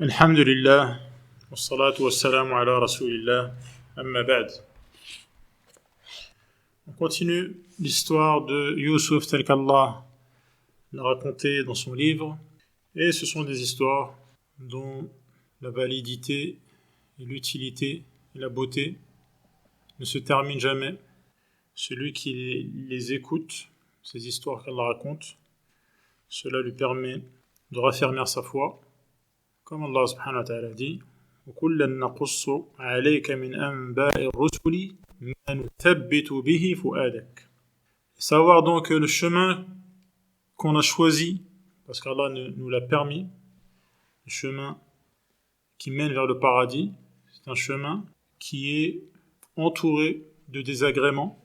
Alhamdulillah, wassalatu wassalamu ala rasulillah, amma ba'd. On continue l'histoire de Youssouf tel qu'Allah l'a raconté dans son livre, et ce sont des histoires dont la validité et l'utilité et la beauté ne se terminent jamais. Celui qui les écoute, ces histoires qu'Allah raconte, cela lui permet de raffermir sa foi. Comme Allah subhanahu wa ta'ala dit, وَكُلًّا نَقُصُّ عَلَيْكَ مِنْ أَنْبَاءِ الرُّسُلِ مَا نُثَبِّتُ بِهِ فُؤَادَكَ. Savoir donc que le chemin qu'on a choisi, parce qu'Allah nous l'a permis, le chemin qui mène vers le paradis, c'est un chemin qui est entouré de désagréments,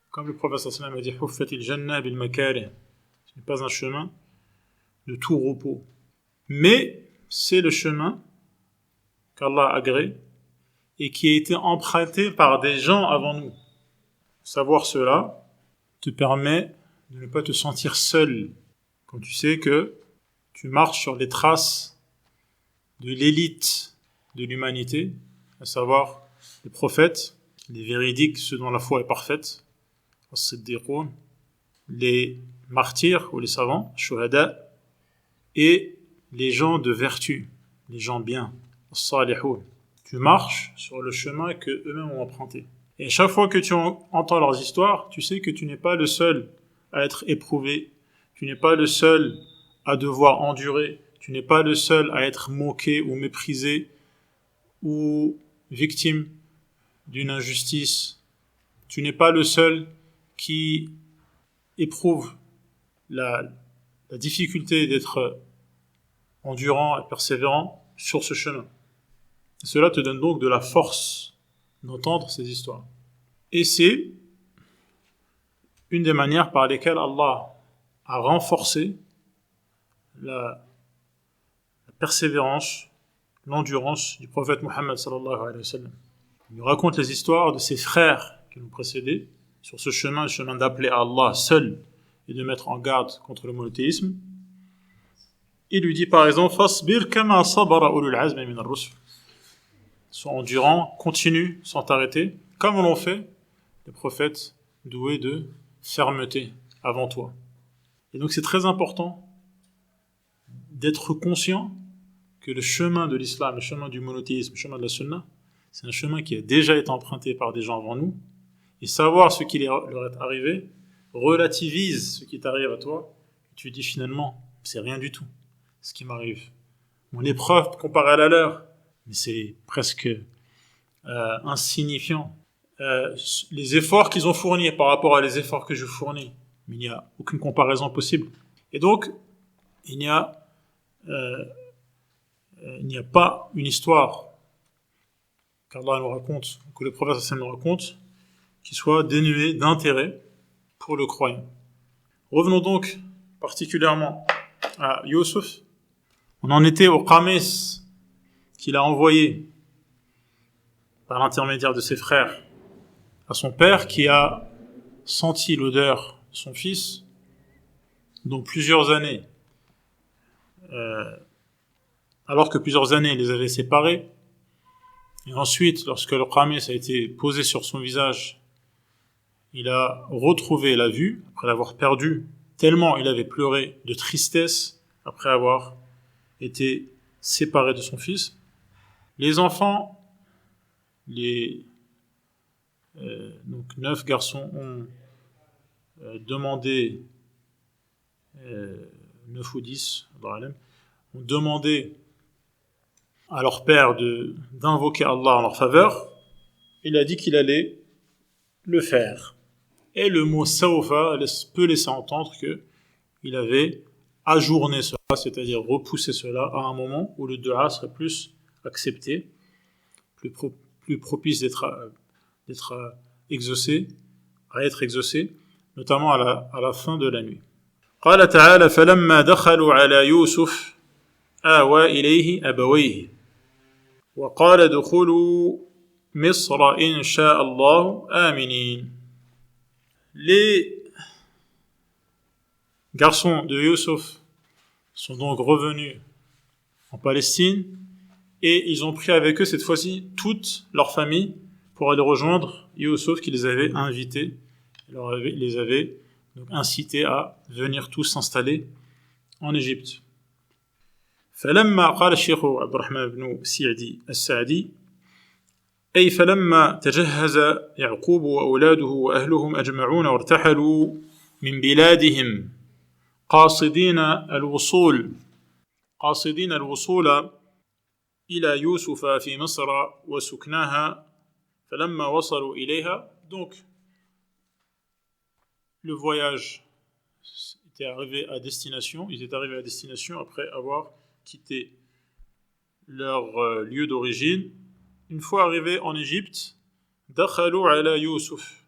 comme le prophète sallallahu alayhi wa sallam a dit, حُفَّتِ الْجَنَّةِ بِالْمَكَارِهِ. Ce n'est pas un chemin de tout repos. Mais c'est le chemin qu'Allah agrée et qui a été emprunté par des gens avant nous. Savoir cela te permet de ne pas te sentir seul quand tu sais que tu marches sur les traces de l'élite de l'humanité, à savoir les prophètes, les véridiques, ceux dont la foi est parfaite, les martyrs ou les savants, shuhada, et les gens de vertu, les gens bien, as-salihoun. Tu marches sur le chemin que eux-mêmes ont emprunté. Et chaque fois que tu entends leurs histoires, tu sais que tu n'es pas le seul à être éprouvé, tu n'es pas le seul à devoir endurer, tu n'es pas le seul à être moqué ou méprisé ou victime d'une injustice. Tu n'es pas le seul qui éprouve la difficulté d'être endurant et persévérant sur ce chemin. Et cela te donne donc de la force d'entendre ces histoires. Et c'est une des manières par lesquelles Allah a renforcé la persévérance, l'endurance du prophète Mohammed sallallahu alayhi wa sallam. Il nous raconte les histoires de ses frères qui nous précédaient sur ce chemin, le chemin d'appeler à Allah seul et de mettre en garde contre le monothéisme. Il lui dit par exemple, فَاصْبِرْ كَمَا صَبَرَ أُولُو الْعَزْمِ مِنَ الرُّسُلِ. Sois endurant, continue sans t'arrêter, comme l'ont fait les prophètes doués de fermeté avant toi. Et donc c'est très important d'être conscient que le chemin de l'islam, le chemin du monothéisme, le chemin de la sunna, c'est un chemin qui a déjà été emprunté par des gens avant nous, et savoir ce qui leur est arrivé relativise ce qui t'arrive à toi, et tu dis finalement, c'est rien du tout ce qui m'arrive. Mon épreuve comparée à la leur, mais c'est presque insignifiant. Les efforts qu'ils ont fournis par rapport à les efforts que je fournis, mais il n'y a aucune comparaison possible. Et donc, il n'y a pas une histoire qu'Allah nous raconte, que le prophète sallallahu alayhi wa sallam nous raconte, qui soit dénuée d'intérêt pour le croyant. Revenons donc particulièrement à Youssouf. On en était au Qamis qu'il a envoyé par l'intermédiaire de ses frères à son père qui a senti l'odeur de son fils, donc plusieurs années, alors que plusieurs années les avaient séparés. Et ensuite, lorsque le Qamis a été posé sur son visage, il a retrouvé la vue, après l'avoir perdu, tellement il avait pleuré de tristesse après avoir été séparé de son fils. Les enfants, donc 9 garçons ont demandé, 9 ou 10, ont demandé à leur père d'invoquer Allah en leur faveur. Il a dit qu'il allait le faire. Et le mot sawfa peut laisser entendre qu'il avait ajourné cela, c'est-à-dire repoussé cela à un moment où le dua serait plus accepté, plus propice d'être exaucé, à être exaucé, notamment à la fin de la nuit. قال تعالى فلما دخلوا على يوسف آوى إليه أبويه وقال ادخلوا مصر إن شاء الله آمنين. Les garçons de Youssouf sont donc revenus en Palestine Et ils ont pris avec eux cette fois-ci toute leur famille pour aller rejoindre Youssouf qui les avait invités, les avait donc incités à venir tous s'installer en Égypte. فلما قال الشيخ عبد الرحمن بن سعدي السعدي أي فلما تجهز يعقوب وأولاده وأهلهم أجمعون وارتحلوا من بلادهم قاصدين الوصول إلى يوسف في مصر وسكناها فلما وصلوا إليها. Donc le voyage était arrivé à destination, ils étaient arrivés à destination après avoir quitté leur lieu d'origine. Une fois arrivés en Égypte, dakhalou ala Youssouf,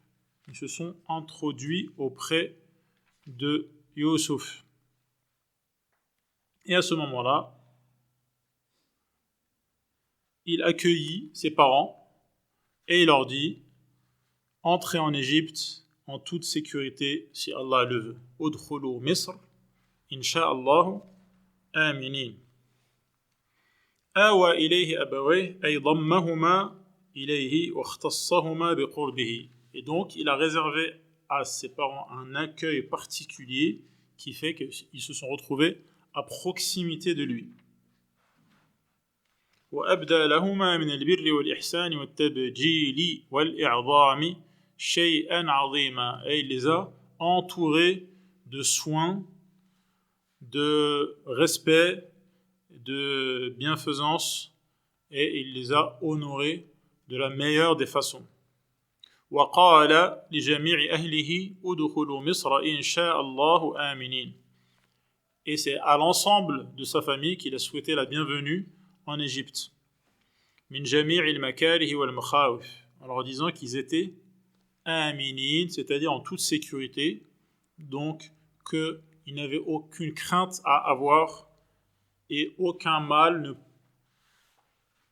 ils se sont introduits auprès de Youssouf. Et à ce moment-là, il accueillit ses parents et il leur dit: entrez en Égypte en toute sécurité si Allah le veut. Udkhulu Misr, insha'Allah, aminin. آوى إليه أبويه أي ضمهما إليه واختصهما بقربه. Et donc, il a réservé à ses parents un accueil particulier qui fait qu'ils se sont retrouvés à proximité de lui. وأبدى لهما من البر والإحسان والتبجيل والإعظام شيئا عظيما. Et il les a entourés de soins, de respect, de bienfaisance, et il les a honorés de la meilleure des façons. وقال لجميع أهله ادخلوا مصر إن شاء الله آمنين. Et c'est à l'ensemble de sa famille qu'il a souhaité la bienvenue en Égypte. من جميع المكاره والمخاوف, en leur disant qu'ils étaient aminin, c'est-à-dire en toute sécurité, donc qu'ils n'avaient aucune crainte à avoir et aucun mal ne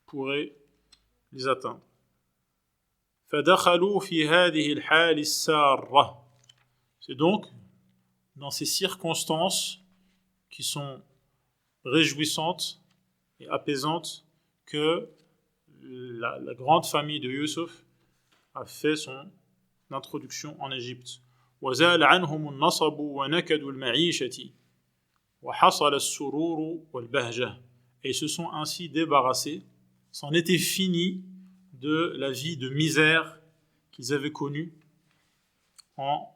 pourrait les atteindre. فدخلوا في هذه الحال السارة. C'est donc dans ces circonstances qui sont réjouissantes et apaisantes que la grande famille de Youssouf a fait son introduction en Égypte. وزال عنهم النصب ونكد المعيشة وحصل السرور والبهجة. Et ils se sont ainsi débarrassés, c'en était fini de la vie de misère qu'ils avaient connue en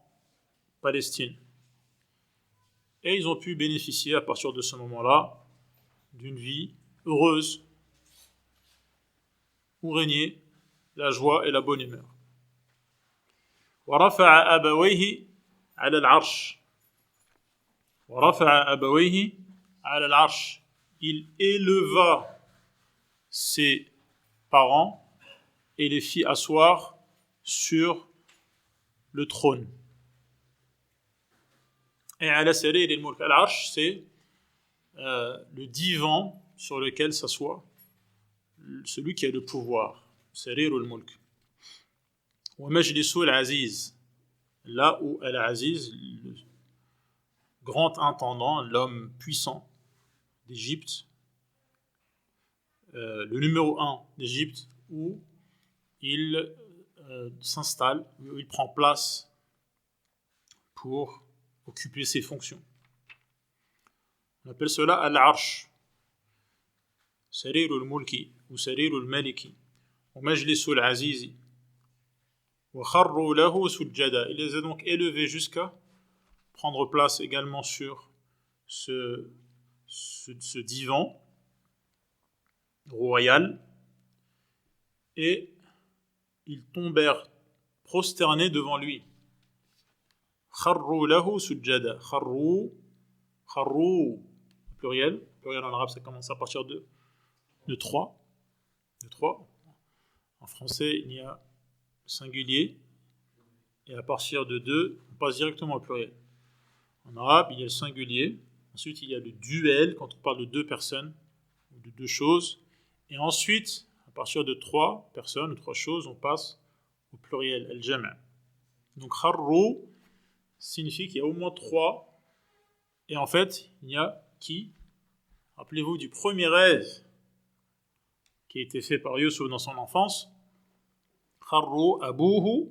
Palestine. Et ils ont pu bénéficier à partir de ce moment-là d'une vie heureuse où régnait la joie et la bonne humeur. ورفع أبويه على العرش. ورفع أبويه على العرش. Il éleva ses parents et les fit asseoir sur le trône. Et ala sarir al-mulk. Al-arsh, c'est le divan sur lequel s'assoit celui qui a le pouvoir. Sarir al-mulk. Wa majlisu al-aziz. Là où al-aziz, le grand intendant, l'homme puissant d'Égypte, le numéro 1 d'Égypte, où il s'installe, où il prend place pour occuper ses fonctions. On appelle cela al-arsh, sarir al-mulki ou sarir al-maliki, ou majlis al-azizi, wa kharru lahu sujjada. Il les a donc élevés jusqu'à prendre place également sur ce divan royal, et ils tombèrent prosternés devant lui. Kharru lahu sujjada. Kharru, pluriel en arabe ça commence à partir de 3. En français il y a singulier, et à partir de 2 on passe directement au pluriel. En arabe il y a le singulier, ensuite il y a le duel quand on parle de 2 personnes ou de 2 choses, et ensuite à partir de 3 personnes ou 3 choses on passe au pluriel, al-jama'. Donc kharru signifie qu'il y a au moins 3, et en fait il n'y a qui, rappelez-vous du premier rêve qui a été fait par Yusuf dans son enfance. Kharru abuhu,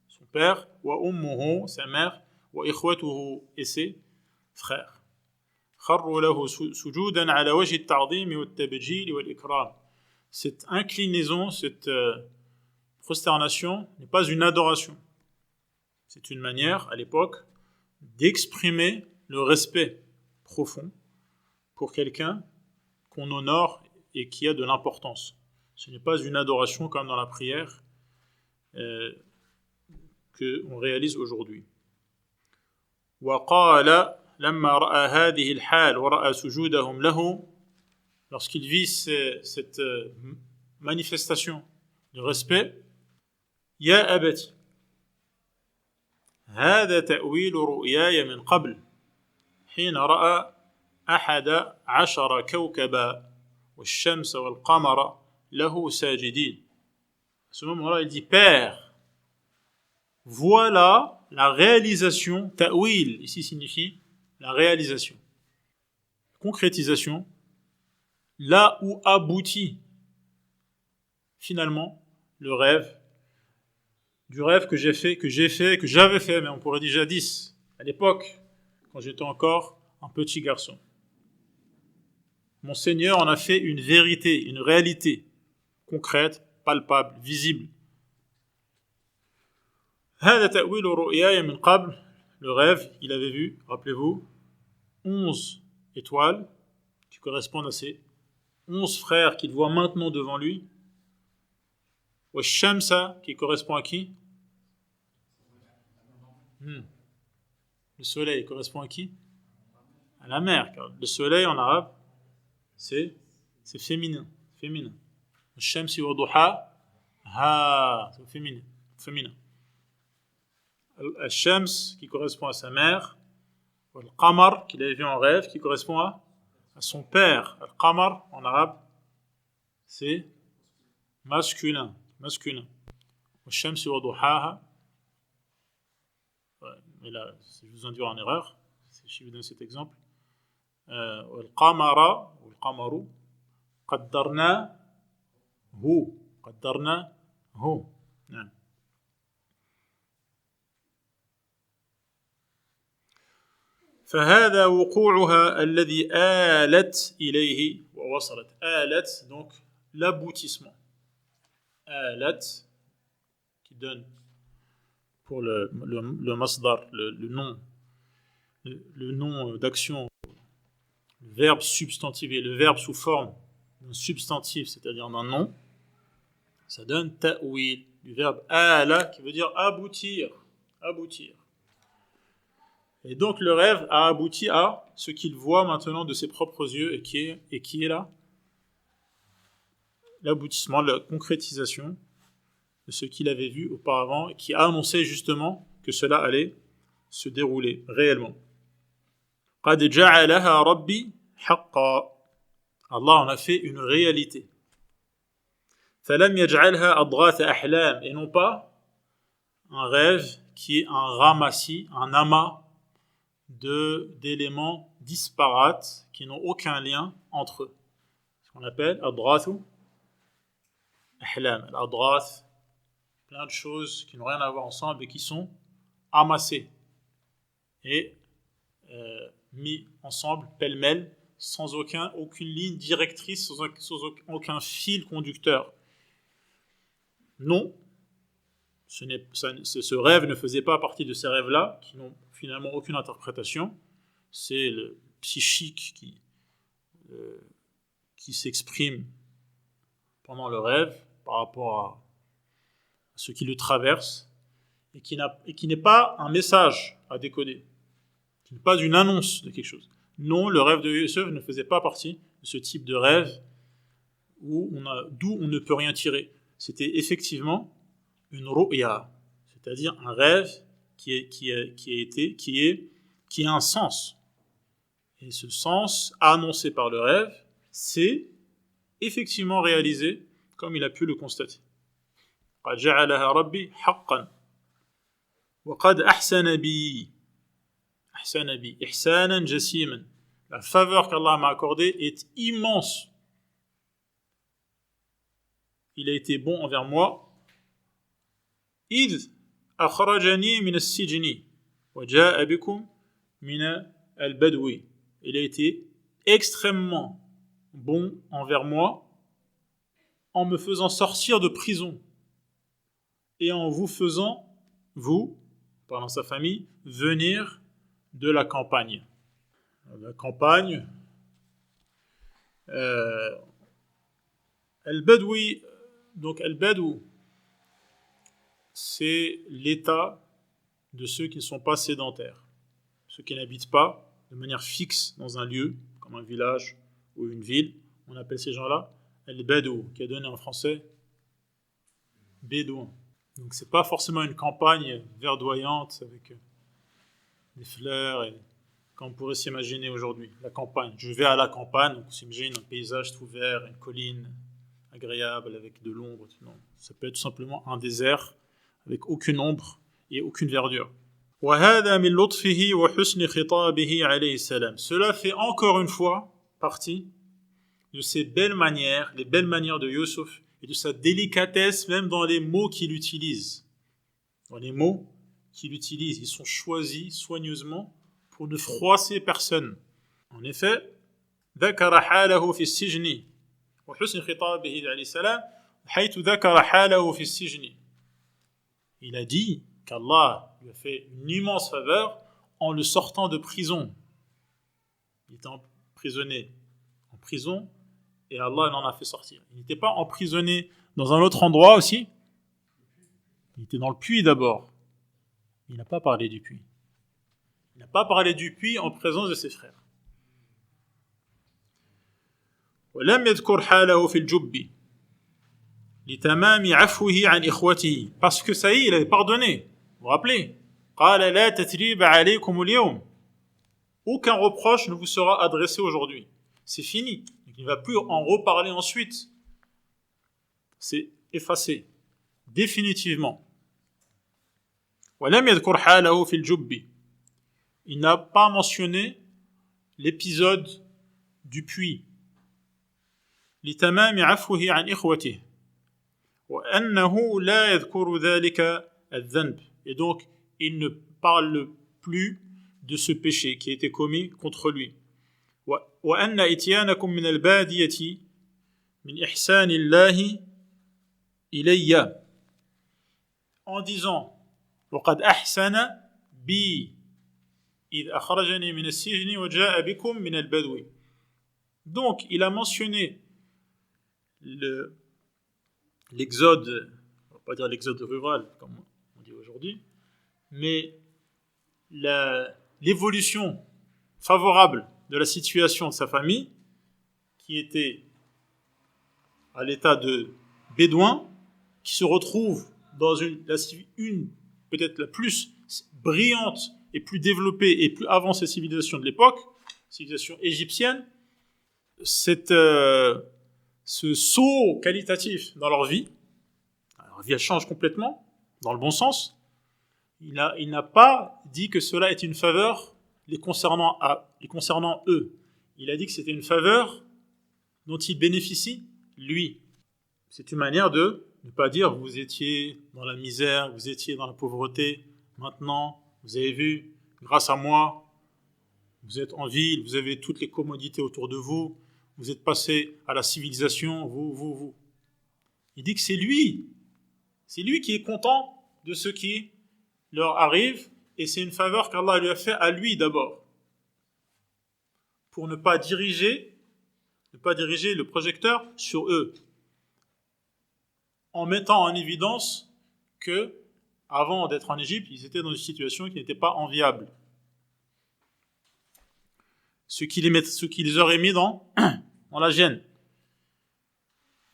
son père, wa ummuhu, sa mère, wa ikhwatuhu, et ses frères. Kharru lahu sujudan ala wajhi at-ta'zim wa at-tabjil wa al-ikram. Cette inclinaison, cette prosternation n'est pas une adoration. C'est une manière, à l'époque, d'exprimer le respect profond pour quelqu'un qu'on honore et qui a de l'importance. Ce n'est pas une adoration comme dans la prière qu'on réalise aujourd'hui. وقال لما رأى هذه الحال ورأى سجودهم له, lorsqu'il vit cette manifestation de respect, يا أبت هذا تأويل رؤياي من قبل حين رأى 11 كوكبا والشمس والقمر له ساجدين. À ce moment-là, il dit, Père, voilà la réalisation, ta'wil, ici signifie la réalisation, concrétisation, là où aboutit finalement le rêve, du rêve que j'avais fait, mais on pourrait dire jadis, à l'époque, quand j'étais encore un petit garçon. Mon Seigneur en a fait une vérité, une réalité concrète, palpable, visible. هذا تأويل رؤياي من قبل, le rêve, il avait vu, rappelez-vous, 11 étoiles qui correspondent à ces 11 frères qu'il voit maintenant devant lui. والشمس qui correspond à qui? Le soleil correspond à qui? À la mer, car le soleil en arabe, c'est féminin. الشمس وضحاها, c'est féminin. Al-Shams qui correspond à sa mère, Al-Qamar qu'il avait vu en rêve qui correspond à son père. Al-Qamar en arabe c'est masculin. Al-Shams wa duhaha. Mais là, je vous induis en erreur, si je vous donne cet exemple. Al-Qamara ou Al-Qamaru qaddarnahu. نعم. فهذا وقوعها الذي آلت إليه ووصلت. آلت, donc l'aboutissement. آلت, qui donne pour le masdar, le nom d'action, le verbe substantivé, le verbe sous forme d'un substantif, c'est-à-dire d'un nom, ça donne ta'wil, du verbe ala, qui veut dire aboutir. Et donc le rêve a abouti à ce qu'il voit maintenant de ses propres yeux et qui est là l'aboutissement, la concrétisation de ce qu'il avait vu auparavant et qui a annoncé justement que cela allait se dérouler réellement. قَدْ جَعَلَهَا رَبِّي حَقًّا. Allah en a fait une réalité. فَلَمْ يَجْعَلْهَا أَضْغَاثَ أَحْلَامٍ, et non pas un rêve qui est un ramassis, un amas d'éléments disparates qui n'ont aucun lien entre eux. Ce qu'on appelle adrathu ahlam. Al-adrath, plein de choses qui n'ont rien à voir ensemble et qui sont amassées et mis ensemble, pêle-mêle, sans aucune ligne directrice, sans aucun fil conducteur. Non, ce rêve ne faisait pas partie de ces rêves-là, qui n'ont finalement aucune interprétation. C'est le psychique qui s'exprime pendant le rêve par rapport à ce qui le traverse et qui n'est pas un message à décoder, qui n'est pas une annonce de quelque chose. Non, le rêve de Yusuf ne faisait pas partie de ce type de rêve d'où on ne peut rien tirer. C'était effectivement une ru'ya, c'est-à-dire un rêve qui a un sens. Et ce sens annoncé par le rêve, c'est effectivement réalisé comme il a pu le constater. قَدْ جَعَلَهَا رَبِّي حَقًّا وَقَدْ أَحْسَنَ بِي إِحْسَانًا جَسِيمًا. La faveur qu'Allah m'a accordée est immense. il a été bon envers moi. إذ أخرجني من السجن وجاء بكم من البدو. Il a été extrêmement bon envers moi en me faisant sortir de prison et en vous faisant, vous, parlant sa famille, venir de la campagne. La campagne, Al-Badoui, donc Al-Badou, c'est l'état de ceux qui ne sont pas sédentaires, ceux qui n'habitent pas de manière fixe dans un lieu, comme un village ou une ville. On appelle ces gens-là Al-Badou, qui est donné en français bédouin. Donc c'est pas forcément une campagne verdoyante avec des fleurs et comme on pourrait s'imaginer aujourd'hui. La campagne. Je vais à la campagne, donc on s'imagine un paysage tout vert, une colline agréable avec de l'ombre. Non, ça peut être tout simplement un désert avec aucune ombre et aucune verdure. وهذا من لطفه وحسن خطابه عليه السلام. Cela fait encore une fois partie de ses belles manières, les belles manières de Yusuf et de sa délicatesse même dans les mots qu'il utilise. Dans les mots qu'il utilise, ils sont choisis soigneusement pour ne froisser personne. En effet, ذكر حاله في السجن وحسن خطابه عليه السلام حيث ذكر حاله في السجن. Il a dit qu'Allah lui a fait une immense faveur en le sortant de prison. Il était emprisonné en prison et Allah l'en a fait sortir. Il n'était pas emprisonné dans un autre endroit aussi. Il était dans le puits d'abord. Il n'a pas parlé du puits. Il n'a pas parlé du puits en présence de ses frères. ولم يذكر حاله في الجب لتمام عفوه عن إخوته. Parce que ça y est, il avait pardonné. Vous vous rappelez? قال لا تثريب عليكم اليوم. Aucun reproche ne vous sera adressé aujourd'hui. C'est fini. Il ne va plus en reparler ensuite. C'est effacé. Définitivement. ولم يذكر حاله في الجب. Il n'a pas mentionné l'épisode du puits. لتمام عفوه عن إخوته وأنه لا يذكر ذلك الذنب. Et donc, il ne parle plus de ce péché qui a été commis contre lui. وأن إتيانكم من البادية من إحسان الله إلي. En disant وقد أحسن بي إذ أخرجني من السجن وجاء بكم من البدو. Donc, il a mentionné l'exode, on ne va pas dire l'exode rural comme on dit aujourd'hui, mais l'évolution favorable de la situation de sa famille, qui était à l'état de bédouin, qui se retrouve dans une peut-être la plus brillante et plus développée et plus avancée civilisation de l'époque, civilisation égyptienne. Ce saut qualitatif dans leur vie elle change complètement, dans le bon sens. Il n'a pas dit que cela est une faveur les concernant eux. Il a dit que c'était une faveur dont il bénéficie, lui. C'est une manière de ne pas dire vous étiez dans la misère, vous étiez dans la pauvreté, maintenant, vous avez vu, grâce à moi, vous êtes en ville, vous avez toutes les commodités autour de vous, vous êtes passé à la civilisation, vous. Il dit que c'est lui qui est content de ce qui leur arrive, et c'est une faveur qu'Allah lui a fait à lui d'abord, pour ne pas diriger le projecteur sur eux, en mettant en évidence que, avant d'être en Égypte, ils étaient dans une situation qui n'était pas enviable. Ce qui les aurait mis dans la gêne.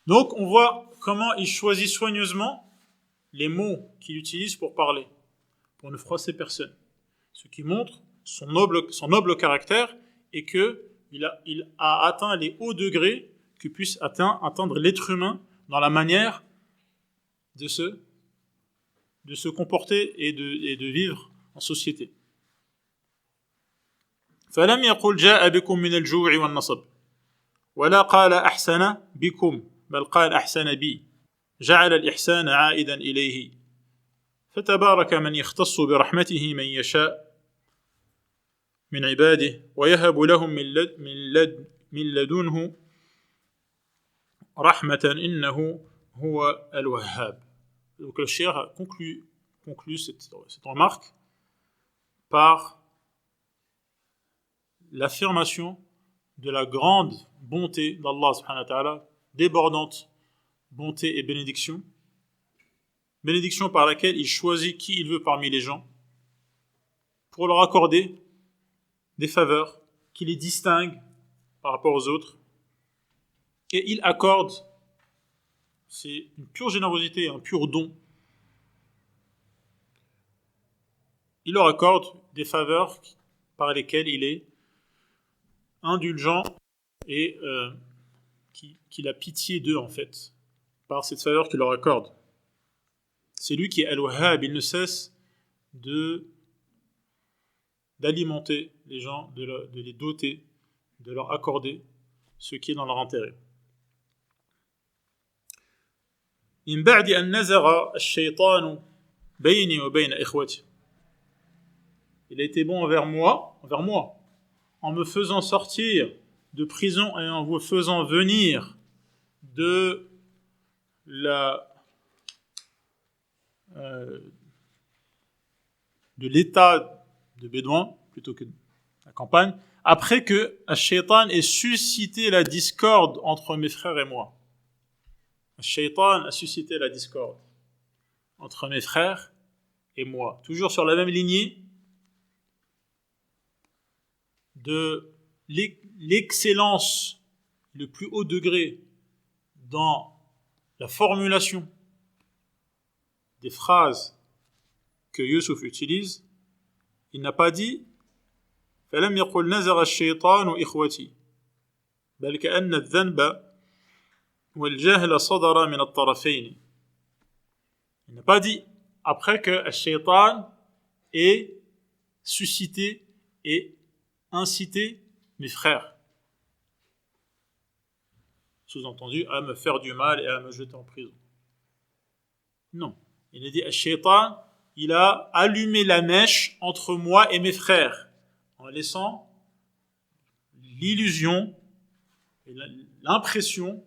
Donc, on voit comment il choisit soigneusement les mots qu'il utilise pour parler, pour ne froisser personne. Ce qui montre son noble caractère et qu'il a atteint les hauts degrés que puisse atteindre l'être humain dans la manière de se comporter et de vivre en société. فلم يقل جاء بكم من الجوع والنصب ولا قال أحسن بكم بل قال أحسن بي. جعل الإحسان عائدا إليه فتبارك من يختص برحمته من يشاء من عباده ويهب لهم من لدنه رحمة إنه هو الوهاب. Donc le cheikh conclut cette remarque par l'affirmation de la grande bonté d'Allah subhanahu wa ta'ala, débordante bonté et bénédiction par laquelle il choisit qui il veut parmi les gens pour leur accorder des faveurs qui les distinguent par rapport aux autres, et il accorde, c'est une pure générosité, un pur don, il leur accorde des faveurs par lesquelles il est indulgent et qu'il a pitié d'eux en fait, par cette faveur qu'il leur accorde. C'est lui qui est Al-Wahhab, il ne cesse d'alimenter les gens, de les doter, de leur accorder ce qui est dans leur intérêt. من بعد أن نزغ الشيطان بيني وبين إخوتي. Il a été bon envers moi, en me faisant sortir de prison et en vous faisant venir de l'état de bédouin plutôt que de la campagne, après que Ash-Shaytan ait suscité la discorde entre mes frères et moi. Ash-Shaytan a suscité la discorde entre mes frères et moi, toujours sur la même lignée de l'excellence, le plus haut degré dans la formulation des phrases que Yusuf utilise. Il n'a pas dit فلم يقل نزغ الشيطان إخوتي بل كأن الذنب والجهل صدر من الطرفين. Il n'a pas dit après que Ash-Shaytan ait suscité et incité mes frères, sous-entendu à me faire du mal et à me jeter en prison. Non, il a dit Ash-Shaytan, il a allumé la mèche entre moi et mes frères en laissant l'illusion, l'impression,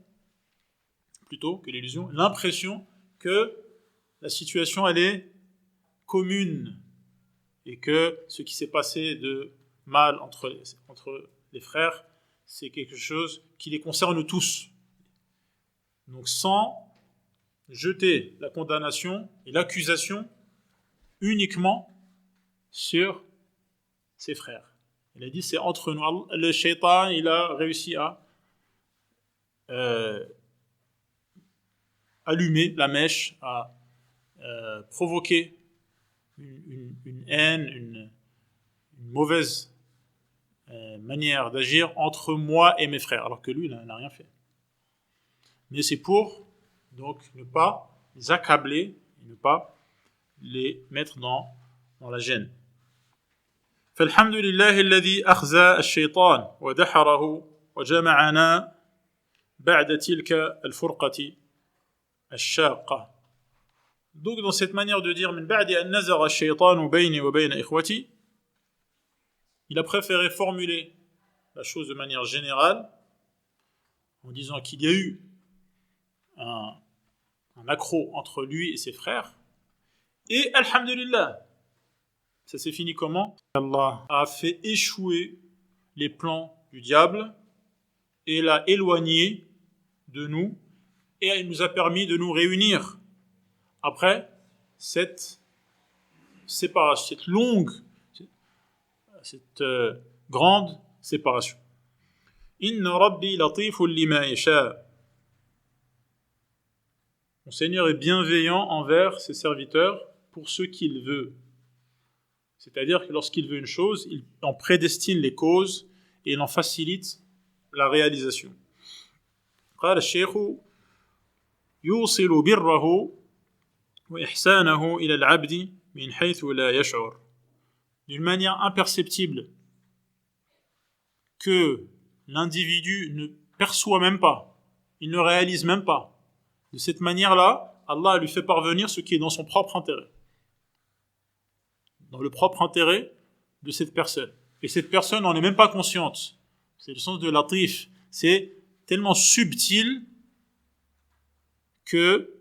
plutôt que l'illusion, l'impression que la situation elle est commune et que ce qui s'est passé de mal entre les frères, c'est quelque chose qui les concerne tous. Donc sans jeter la condamnation et l'accusation uniquement sur ses frères. Il a dit c'est entre nous. Le shaitan, il a réussi à allumer la mèche, à provoquer une haine, une mauvaise manière d'agir entre moi et mes frères, alors que lui, il n'a rien fait. Mais c'est pour donc ne pas les accabler, ne pas les mettre dans la gêne. فالحمد لله الذي أخزى الشيطان ودحره وجمعنا بعد تلك الفرقة الشاقة. Donc dans cette manière de dire من بعد أن نزغ الشيطان بيني وبين إخوتي, il a préféré formuler la chose de manière générale en disant qu'il y a eu un accroc entre lui et ses frères, et alhamdulillah, ça s'est fini comment? Allah a fait échouer les plans du diable et l'a éloigné de nous, et il nous a permis de nous réunir après cette séparation, cette longue, cette grande séparation. Inna rabbi latifun lima yasha. Mon Seigneur est bienveillant envers ses serviteurs pour ce qu'il veut. C'est-à-dire que lorsqu'il veut une chose, il en prédestine les causes et il en facilite la réalisation. قال الشيخ يوصل بره وإحسانه إلى العبد من حيث لا يشعر. D'une manière imperceptible que l'individu ne perçoit même pas, il ne réalise même pas De cette manière-là, Allah lui fait parvenir ce qui est dans son propre intérêt. Dans le propre intérêt de cette personne. Et cette personne n'en est même pas consciente. C'est le sens de latif. C'est tellement subtil que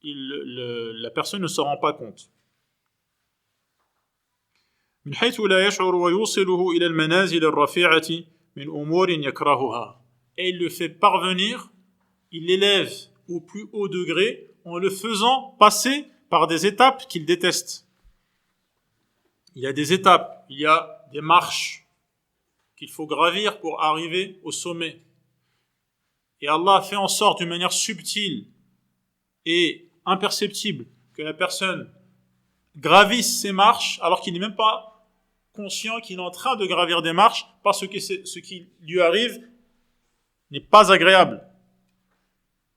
la personne ne s'en rend pas compte. من حيث لا يشعر ويوصله إلى المنازل الرفيعة من أمور يكرهها. Et il le fait parvenir, il l'élève au plus haut degré en le faisant passer par des étapes qu'il déteste. Il y a des étapes, il y a des marches qu'il faut gravir pour arriver au sommet. Et Allah a fait en sorte d'une manière subtile et imperceptible que la personne gravisse ces marches alors qu'il n'est même pas conscient qu'il est en train de gravir des marches parce que ce qui lui arrive n'est pas agréable.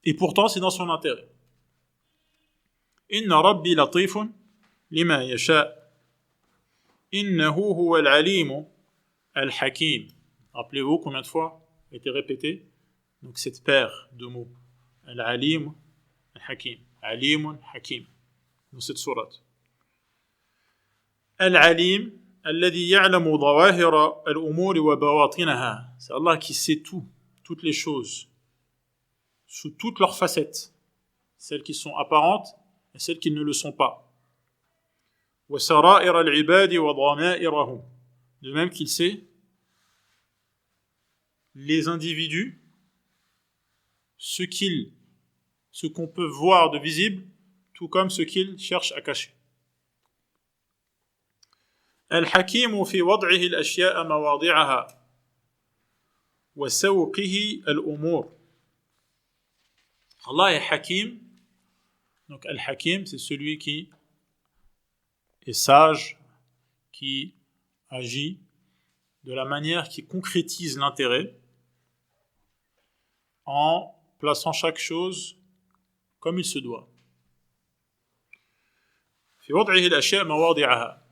Et pourtant, c'est dans son intérêt. Inna rabbi latifun lima yasha. Innahu huwa al-alim al-hakim. Rappelez-vous combien de fois a été répété donc cette paire de mots. Al-alim al-hakim. Alimun hakim. Dans cette sourate. Al-alim alladhi ya'lamu dhawahira al-umuri wa bawatinaha. C'est Allah qui sait tout, toutes les choses, sous toutes leurs facettes, celles qui sont apparentes et celles qui ne le sont pas. وَسَرَائِرَ الْعِبَادِ وَضَمَائِرَهُمْ. De même qu'il sait les individus, ce qu'on peut voir de visible, tout comme ce qu'ils cherchent à cacher. الحكيم في وضعه الأشياء مواضعها وسوقه الأمور. Allah est Hakim. Donc Al-Hakim, c'est celui qui est sage, qui agit de la manière qui concrétise l'intérêt en plaçant chaque chose comme il se doit. في وضعه الأشياء مواضعها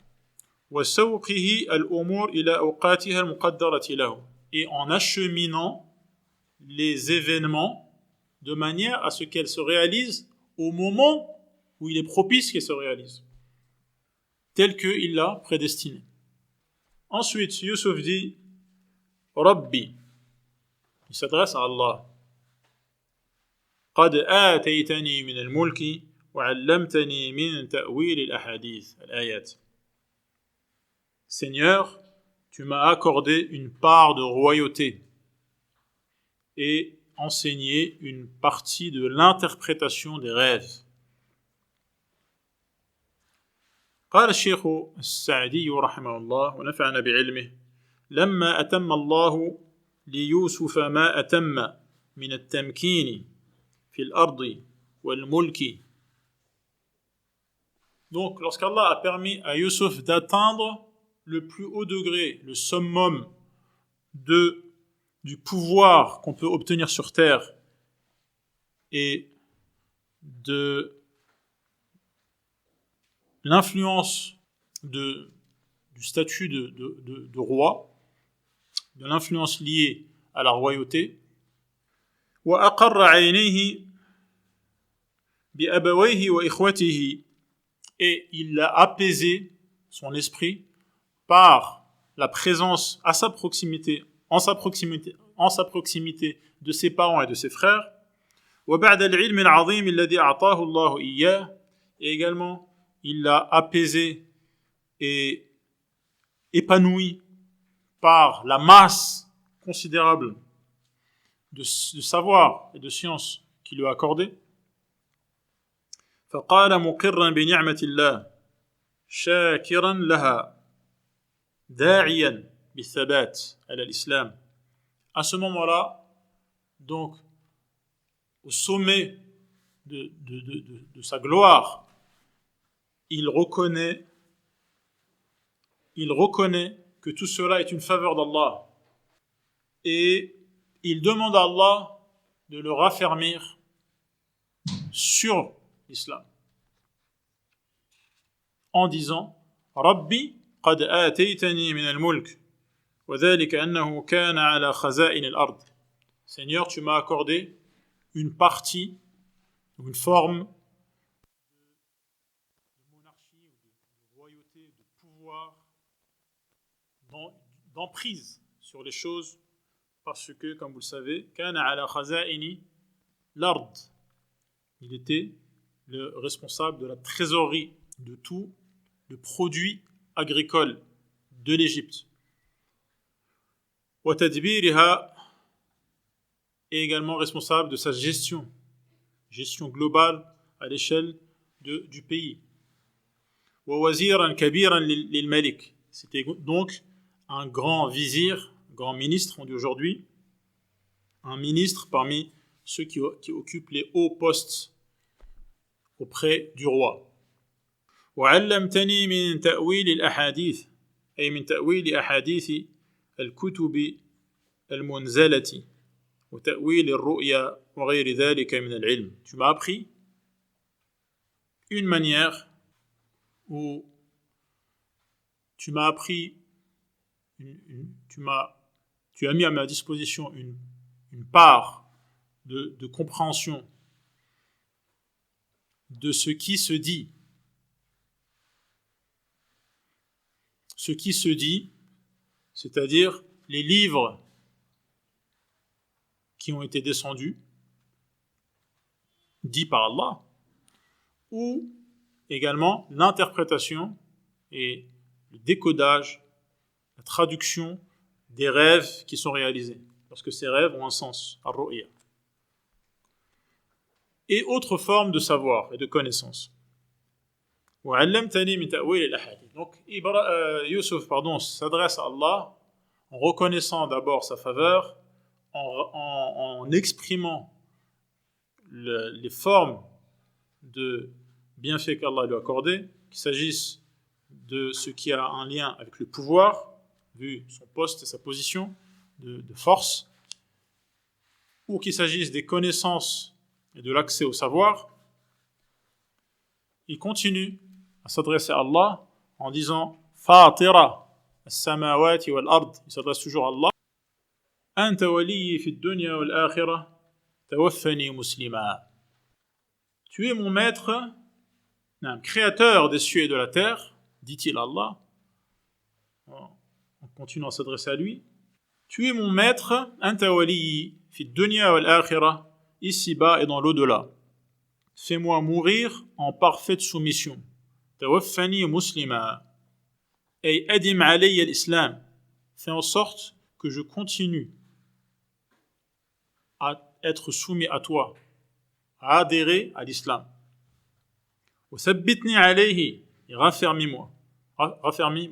وسوقه الأمور إلى أوقاتها المقدرة له. Et en acheminant les événements de manière à ce qu'elles se réalisent au moment où il est propice qu'elles se réalisent, tel qu'il l'a prédestiné. Ensuite, Yusuf dit Rabbi. Il s'adresse à Allah. قد آتيتني من الملك وعلمتني من تأويل الأحاديث الآيات. Seigneur, tu m'as accordé une part de royauté et enseigné une partie de l'interprétation des rêves. قال الشيخ السعدي رحمه الله ونفعنا بعلمه لما أتم الله ليوسف ما أتم من التمكين في الأرض والملك. Donc, lorsqu'Allah a permis à Yusuf d'atteindre le plus haut degré, le summum du pouvoir qu'on peut obtenir sur terre et de l'influence du statut de roi, de l'influence liée à la royauté, وأقر عينيه بأبويه وإخوته, et il a apaisé son esprit par la présence en sa proximité de ses parents et de ses frères. وبعد العلم العظيم الذي أعطاه الله إياه, et également il l'a apaisé et épanoui par la masse considérable de savoir et de science qu'il lui a accordé. فقال مقرا بنعمة الله شاكرا لها داعيا بالثبات على الإسلام. À ce moment-là, donc, au sommet de sa gloire, il reconnaît que tout cela est une faveur d'Allah et il demande à Allah de le raffermir sur l'islam en disant Rabbi qad ataytani min al-mulk wa dhalika annahu kana ala khaza'in al-ard. Seigneur, tu m'as accordé une partie, une forme de monarchie, de royauté, de pouvoir, d'emprise sur les choses, parce que, comme vous le savez, كان على خزائن الأرض. Il était le responsable de la trésorerie de tout le produit agricole de l'Égypte. وتدبيرها, est également responsable de sa gestion globale à l'échelle du pays. ووزيرا كبيرا للملك. C'était donc un grand vizir, grand ministre, on dit aujourd'hui, un ministre parmi ceux qui occupent les hauts postes auprès du roi. وعلمتني من تأويل الأحاديث, أي من تأويل أحاديث الكتب المنزلة وتأويل الرؤيا وغير ذلك من العلم. Tu m'as appris une manière où tu m'as appris, tu as mis à ma disposition une part de compréhension de ce qui se dit. Ce qui se dit, c'est-à-dire les livres qui ont été descendus, dits par Allah, ou également l'interprétation et le décodage, la traduction des rêves qui sont réalisés, parce que ces rêves ont un sens, ar-ru'ya, et autres formes de savoir et de connaissance. Donc Yusuf s'adresse à Allah en reconnaissant d'abord sa faveur, en exprimant les formes de bienfaits qu'Allah lui a accordés, qu'il s'agisse de ce qui a un lien avec le pouvoir, vu son poste et sa position de force, ou qu'il s'agisse des connaissances et de l'accès au savoir. Il continue à s'adresser à Allah en disant Fatira as-samawati wal-ard. Il s'adresse toujours à Allah. Anta waliyyi fi dunya wal-akhirah, tawaffani muslima. Tu es mon maître, créateur des cieux et de la terre, dit-il à Allah, en continuant à s'adresser à lui. Tu es mon maître, anta waliyyi fi dunya wal-akhirah, ici-bas et dans l'au-delà. Fais-moi mourir en parfaite soumission. Tawaffani muslima. Ay adim alayya l'islam. Fais en sorte que je continue à être soumis à toi, à adhérer à l'islam. Wathabbitni alayhi. Et raffermis-moi. Raffermis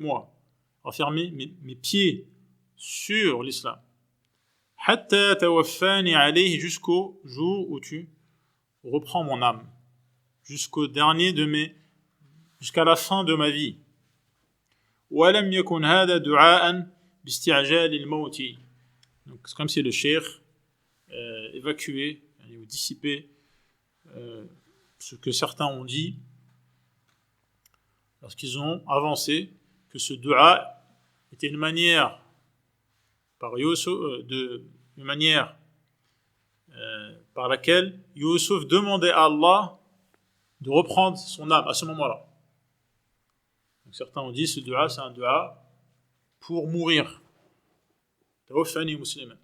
mes pieds sur l'islam. Hatta tawaffani alayhi, jusqu'au jour où tu reprends mon âme, jusqu'au dernier jusqu'à la fin de ma vie. ولم يكن هذا دعاء باستعجال الموت. Donc c'est comme si le cheikh évacuait ou dissipait ce que certains ont dit lorsqu'ils ont avancé que ce dua était une manière par Yusuf, une manière par laquelle Yusuf demandait à Allah de reprendre son âme à ce moment-là. Donc certains ont dit ce dua, c'est un dua pour mourir. Tawaffani musliman.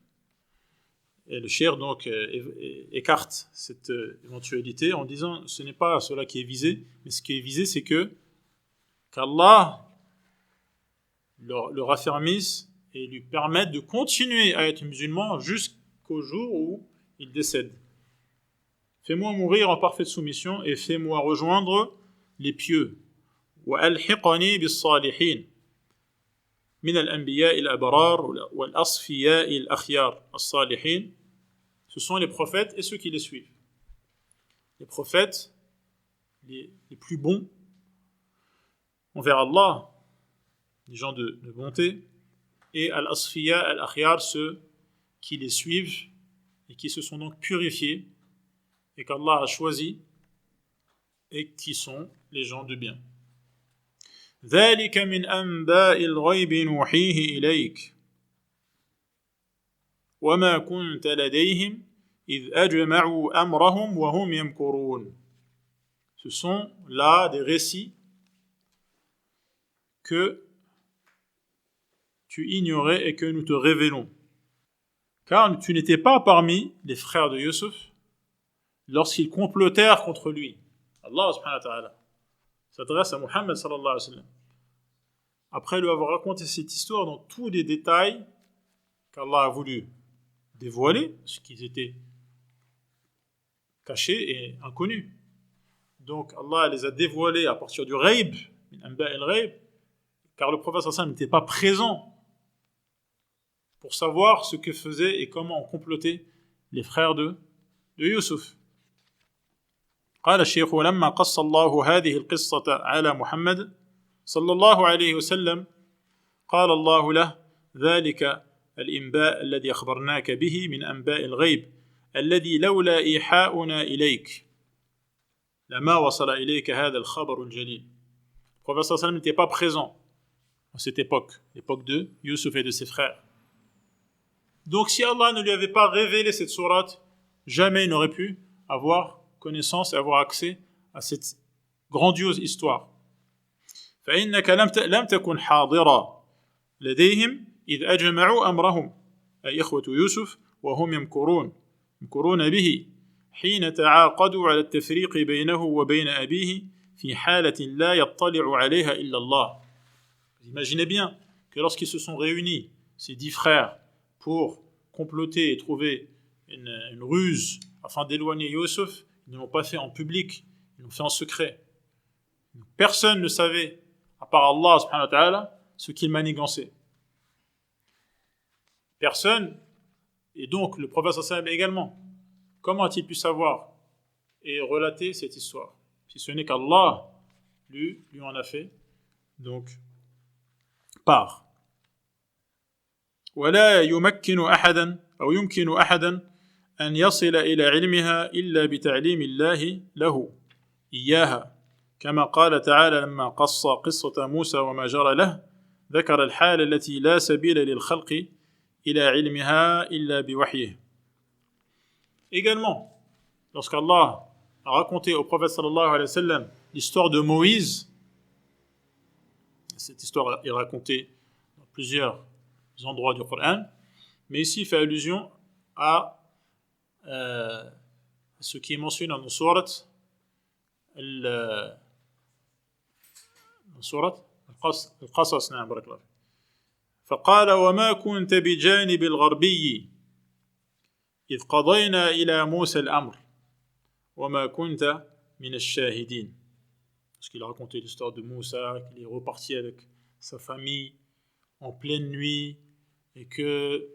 Et le cheikh donc écarte cette éventualité en disant ce n'est pas cela qui est visé, mais ce qui est visé c'est qu'Allah le raffermisse et lui permette de continuer à être musulman jusqu'au jour où il décède. Fais-moi mourir en parfaite soumission et fais-moi rejoindre les pieux. وألحقني بالصالحين من الأنبياء الأبرار والأصفياء الأخيار. الصالحين, ce sont les prophètes et ceux qui les suivent. Les prophètes, les plus bons envers Allah, les gens de bonté, et al-asfiya al-akhyar, ceux qui les suivent et qui se sont donc purifiés et qu'Allah a choisi et qui sont les gens de bien. ذلك من أنباء الغيب نوحيه إليك وما كنت لديهم إِذْ أَجْمَعُوا أَمْرَهُمْ وَهُمْ يَمْكُرُونَ. Ce sont là des récits que tu ignorais et que nous te révélons. Car tu n'étais pas parmi les frères de Yusuf lorsqu'ils complotèrent contre lui. Allah subhanahu wa ta'ala s'adresse à Muhammad sallallahu alayhi wa sallam. Après lui avoir raconté cette histoire dans tous les détails qu'Allah a voulu dévoiler, ce qu'ils étaient cachés et inconnus. Donc Allah les a dévoilés à partir du ghaib, min anba' al-ghaib, car le prophète sallallahu alayhi wa sallam n'était pas présent pour savoir ce que faisaient et comment ont comploté les frères de Yusuf. قال الشيخ لما قص الله هذه القصة على محمد صلى الله عليه وسلم قال الله له ذلك الإنباء الذي أخبرناك به من أنباء الغيب الذي لولا إيحاؤنا إليك لما وصل إليك هذا الخبر الجليل. Le prophète sallallahu alayhi wa sallam n'était pas présent à cette époque, l'époque de Yusuf et de ses frères. Donc si Allah ne lui avait pas révélé cette sourate, jamais il n'aurait pu avoir connaissance et avoir accès à cette grandiose histoire. فإنك لم تكن حاضرا لديهم إذ أجمعوا أمرهم أي إخوة يوسف وهم يمكرون به حين تعاقدوا على التفريق بينه وبين أبيه في حالة لا يطلع عليها إلا الله. Vous imaginez bien que lorsqu'ils se sont réunis, ces 10 frères, pour comploter et trouver une ruse afin d'éloigner Yusuf, ils ne l'ont pas fait en public, ils l'ont fait en secret. Personne ne savait, à part Allah subhanahu wa ta'ala, ce qu'il manigançait. Personne, et donc le prophète sallallahu alayhi wa sallam également. Comment a-t-il pu savoir et relater cette histoire, si ce n'est qu'Allah lui en a fait donc part. ولا يمكن أحدا أو يمكن أحدا أن يصل إلى علمها إلا بتعليم الله له إياها كما قال تعالى لما قص قصة موسى وما جرى له ذكر الحال التي لا سبيل للخلق إلى علمها إلا بوحيه. Également, lorsqu'Allah a raconté au prophète sallallahu alayhi wa sallam l'histoire de Moïse, cette histoire est racontée dans plusieurs endroits du Coran, mais ici il fait allusion à ce qui est mentionné dans nos sourates القصص. نعم بارك الله فيك. فقال وما كنت بجانب الغربي إذ قضينا إلى موسى الأمر وما كنت من الشاهدين. Parce qu'il a raconté l'histoire de Moussa, qu'il est reparti avec sa famille en pleine nuit et que,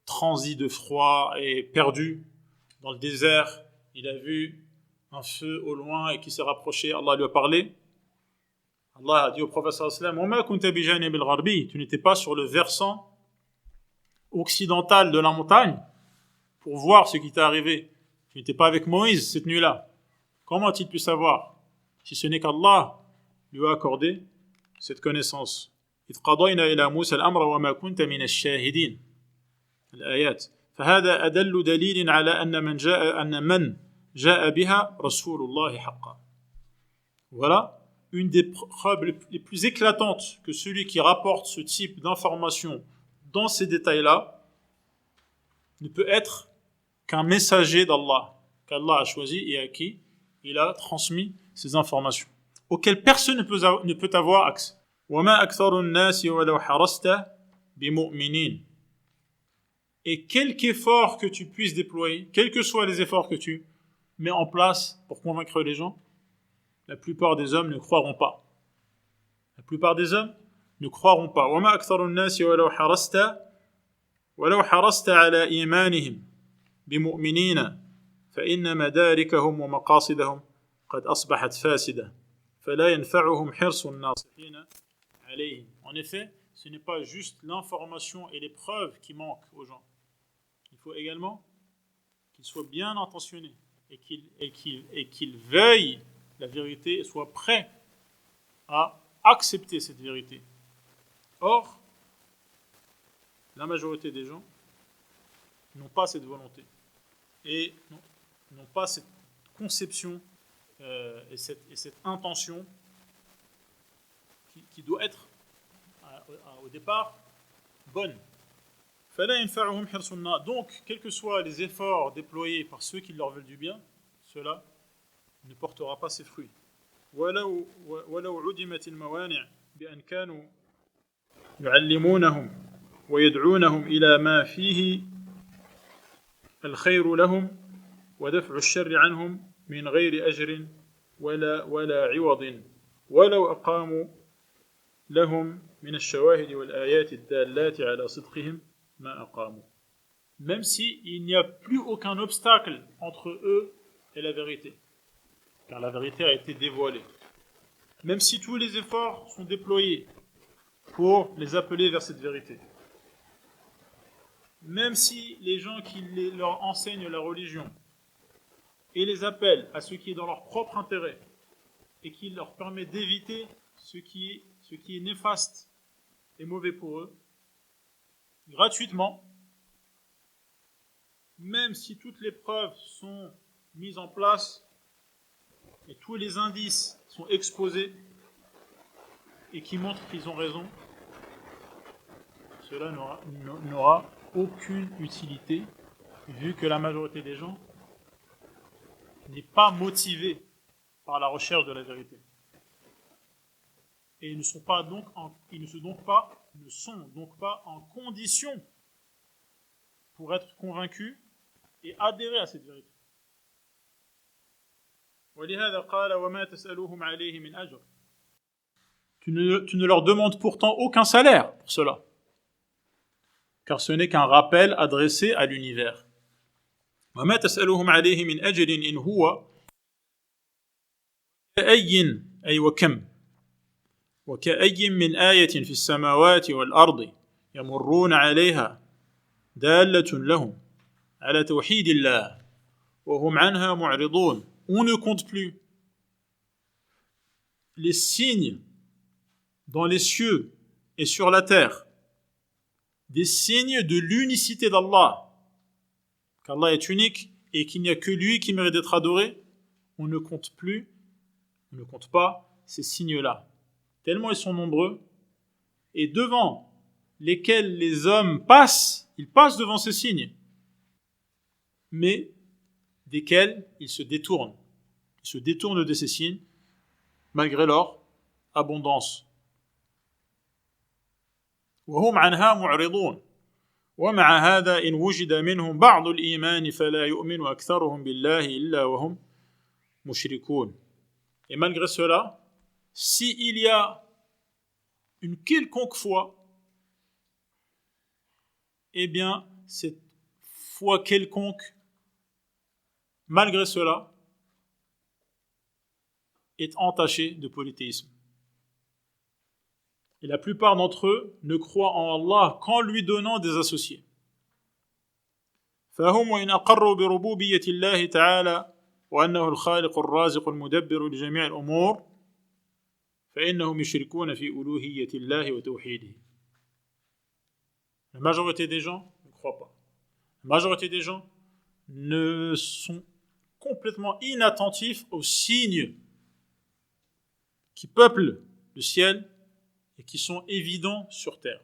transi de froid et perdu dans le désert, il a vu un feu au loin et qui s'est rapproché. Allah lui a parlé. Allah a dit au prophète sallallahu alayhi wa sallam, tu n'étais pas sur le versant occidental de la montagne pour voir ce qui t'est arrivé. Tu n'étais pas avec Moïse cette nuit-là. Comment a-t-il pu savoir, si ce n'est qu'Allah lui a accordé cette connaissance? إذ قضينا إلى موسى الأمر وما كنت من الشاهدين. الآيات. فهذا أدل دليل على أن من جاء بها رسول الله حقا. Voilà une des preuves les plus éclatantes que celui qui rapporte ce type d'information dans ces détails-là ne peut être qu'un messager d'Allah, qu'Allah a choisi et à qui il a transmis ces informations, auxquelles personne ne peut avoir accès. وَمَا أَكْثَرُ النَّاسِ وَلَوْ حَرَصْتَ بِمُؤْمِنِينَ. Et quelque effort que tu puisses déployer, quels que soient les efforts que tu mets en place pour convaincre les gens, la plupart des hommes ne croiront pas. La plupart des hommes ne croiront pas. وَمَا أَكْثَرُ النَّاسِ وَلَوْ حَرَصْتَ عَلَى إِيمَانِهِمْ بِمُؤْمِنِينَ فإن مداركهم ومقاصدهم قد أصبحت فاسدة فلا ينفعهم حرص الناصحين عليهم. En effet, ce n'est pas juste l'information et les preuves qui manquent aux gens. Il faut également qu'ils soient bien intentionnés et qu'ils veuillent la vérité et soient prêts à accepter cette vérité. Or, la majorité des gens n'ont pas cette volonté. et n'ont pas cette conception et cette intention qui doit être au départ bonne. Donc, quels que soient les efforts déployés par ceux qui leur veulent du bien, cela ne portera pas ses fruits. ولو عدمت الموانع بأن كانوا يعلمونهم ويدعونهم إلى ما فيه الخير لهم ودفع الشر عنهم من غير أجر ولا عوض ولو أقاموا لهم من الشواهد والآيات الدالات على صدقهم ما أقاموا. Même s'il n'y a plus aucun obstacle entre eux et la vérité, car la vérité a été dévoilée. Même si tous les efforts sont déployés pour les appeler vers cette vérité, même si les gens qui leur enseignent la religion et les appellent à ce qui est dans leur propre intérêt et qui leur permet d'éviter ce qui est néfaste et mauvais pour eux, gratuitement, même si toutes les preuves sont mises en place et tous les indices sont exposés et qui montrent qu'ils ont raison, cela n'aura aucune utilité, vu que la majorité des gens n'est pas motivée par la recherche de la vérité. Et ils ne sont donc pas en condition pour être convaincus et adhérer à cette vérité. Tu ne leur demandes pourtant aucun salaire pour cela, car ce n'est qu'un rappel adressé à l'univers. وما تسألهم عليه من أجر إن هو وكأي من آية في السماوات والأرض يمرون عليها دالة لهم على توحيد الله وهم عنها معرضون. On ne compte plus les signes dans les cieux et sur la terre, des signes de l'unicité d'Allah, qu'Allah est unique et qu'il n'y a que lui qui mérite d'être adoré. On ne compte pas ces signes-là, tellement ils sont nombreux, et devant lesquels les hommes passent, ils passent devant ces signes, mais desquels ils se détournent. Ils se détournent de ces signes, malgré leur abondance. وهم عنها معرضون ومع هذا إن وجد منهم بعض الإيمان فلا يؤمن أكثرهم بالله إلا وهم مشركون. Et malgré cela, s'il y a une quelconque foi, eh bien, cette foi quelconque, malgré cela, est entachée de polythéisme. Et la plupart d'entre eux ne croient en Allah qu'en lui donnant des associés. فهم وإن أقروا بربوبية الله تعالى وأنه الخالق الرازق المدبر لجميع الأمور فإنهم يشركون في ألوهية الله وتوحيده. La majorité des gens ne croient pas. La majorité des gens ne sont complètement inattentifs aux signes qui peuplent le ciel et qui sont évidents sur terre.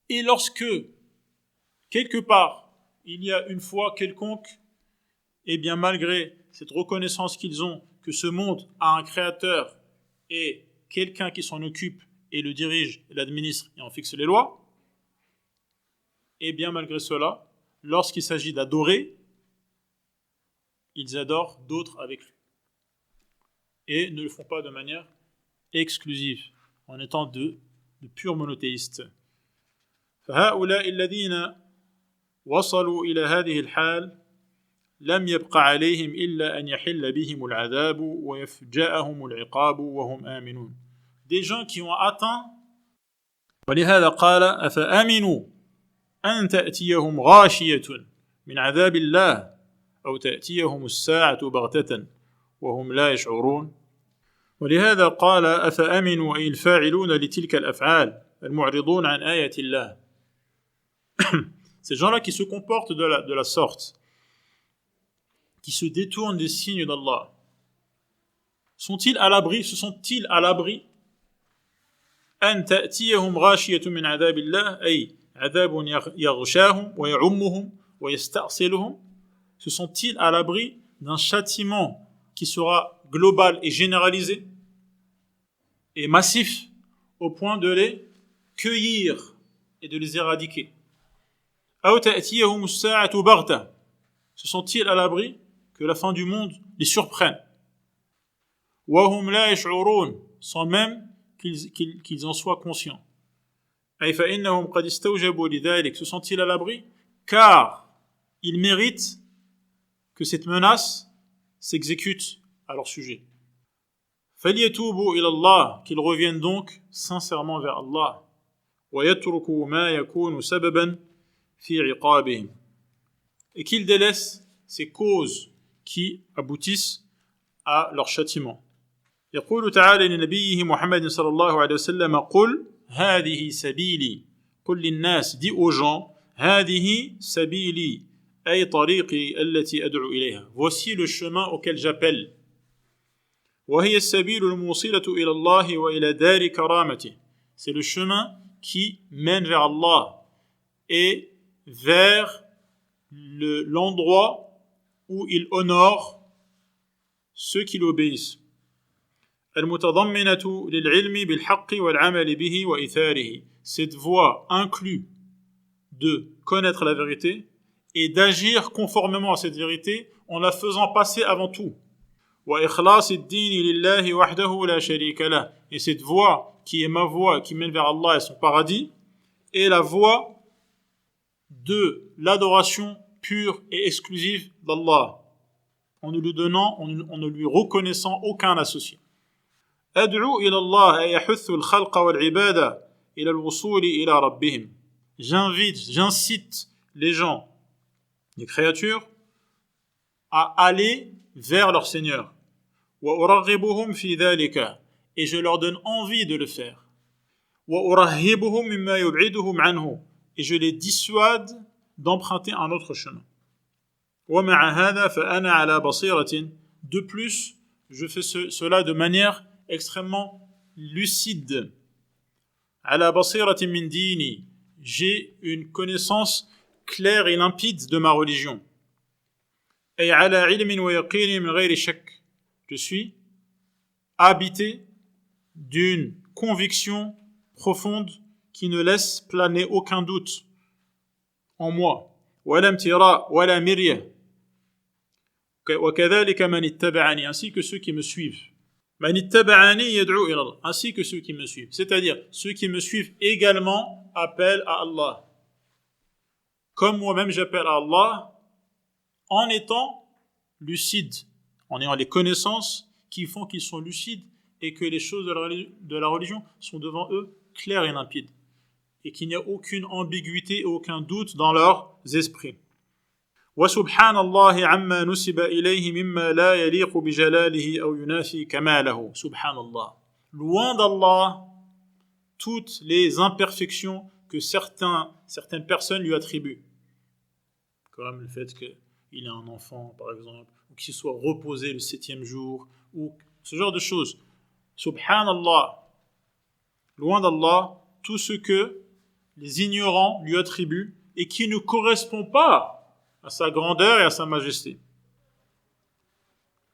Et lorsque, quelque part, il y a une foi quelconque, eh bien malgré cette reconnaissance qu'ils ont que ce monde a un créateur et quelqu'un qui s'en occupe et le dirige, et l'administre et en fixe les lois, eh bien malgré cela, lorsqu'il s'agit d'adorer, ils adorent d'autres avec lui. Et ne le font pas de manière exclusive, en étant de purs monothéistes. فهؤلاء الذين وصلوا إلى هذه الحال لم يبق عليهم إلا أن يحل بهم العذاب ويفجأهم العقاب وهم آمنون. Des gens qui ont atteint. ولهذا قال أفأمنوا أن تأتيهم غاشية من عذاب الله أو تأتيهم الساعة بغتة وهم لا يشعرون. ولهذا قال أفأمنوا أي الفاعلون لتلك الأفعال المعرضون عن آية الله. Ces gens-là qui se comportent de la sorte, qui se détournent des signes d'Allah, sont-ils à l'abri, se sont-ils à l'abri أن تأتيهم غاشية من عذاب الله أي عذاب يغشاهم ويعمهم ويستأصلهم, se sont-ils à l'abri d'un châtiment qui sera global et généralisé et massif au point de les cueillir et de les éradiquer. أو تأتيهم الساعة بغتة, se sont-ils à l'abri que la fin du monde les surprenne. وهم لا يشعرون, sans même qu'ils en soient conscients. أي فإنهم قد استوجبوا لذلك, se sont-ils à l'abri car ils méritent que cette menace s'exécute à leur sujet. فليتوبوا إلى الله, qu'ils reviennent donc sincèrement vers Allah. ويتركوا ما يكون سببا في عقابهم, et qu'ils délaissent ces causes qui aboutissent à leur châtiment. يقول تعالى لنبيه محمد صلى الله عليه وسلم قل هذه سبيلي, قل للناس, dis aux gens هذه سبيلي أي طريقي التي أدعو إليها, voici le chemin auquel j'appelle. وهي السبيل الموصلة إلى الله وإلى دار كرامته, c'est le chemin qui mène vers Allah et vers l'endroit où il honore ceux qui l'obéissent. المتضمنة للعلم بالحق والعمل به وإثاره, cette voie inclut de connaître la vérité et d'agir conformément à cette vérité en la faisant passer avant tout. وإخلاص الدين لله وحده لا شريك له, et cette voie qui est ma voie qui mène vers Allah et son paradis est la voie de l'adoration pure et exclusive d'Allah en ne lui donnant, en ne lui reconnaissant aucun associé. أدعو إلى الله أي يحث الخلق والعبادة إلى الوصول إلى ربهم, j'incite les gens, les créatures, à aller vers leur Seigneur. وأرغبهم في ذلك, et je leur donne envie de le faire. وأرهبهم مما يبعدهم عنه, et je les dissuade d'emprunter un autre chemin. ومع هذا فأنا على بصيرة, de plus, je fais cela de manière extrêmement lucide. على بصيرة من ديني, j'ai une connaissance claire et limpide de ma religion. أي على علم ويقين من غير شك, je suis habité d'une conviction profonde qui ne laisse planer aucun doute en moi. ولا امتراء ولا مرية, وكذلك من اتبعني, ainsi que ceux qui me suivent. من اتبعني يدعو إلى الله, ainsi que ceux qui me suivent. C'est-à-dire, ceux qui me suivent également appellent à Allah. Comme moi-même j'appelle à Allah, en étant lucide, en ayant les connaissances qui font qu'ils sont lucides et que les choses de la religion sont devant eux claires et limpides, et qu'il n'y a aucune ambiguïté et aucun doute dans leurs esprits. وسبحان الله عما نسب إليه مما لا يليق بجلاله أو ينافي كماله. سبحان الله. Loin d'Allah toutes les imperfections que certaines personnes lui attribuent, comme le fait qu'il ait un enfant par exemple, ou qu'il soit reposé le 7e jour, ou ce genre de choses. Subhanallah. Loin d'Allah tout ce que les ignorants lui attribuent et qui ne correspond pas à sa grandeur et à sa majesté.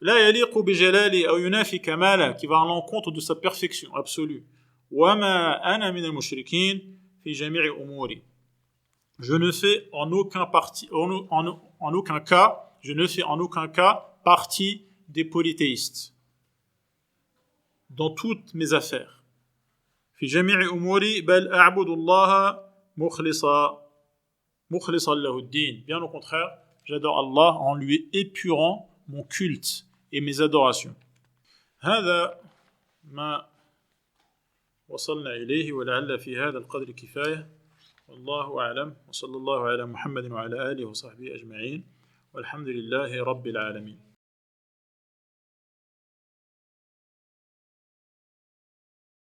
La yaliqu bi jalali aw yunafi kamala, qui va à l'encontre de sa perfection absolue. Wa ma ana min al-mushrikin fi jami'i umuri. Je ne fais en aucun cas partie des polythéistes dans toutes mes affaires. Fi jami'i umuri bal a'budu Allah mukhlisan lahu ad-din. Bien au contraire, j'adore Allah en lui épurant mon culte et mes adorations. هذا ما وصلنا إليه ولعل في هذا القدر كفاية والله أعلم وصلى الله على محمد وعلى آله وصحبه أجمعين والحمد لله رب العالمين.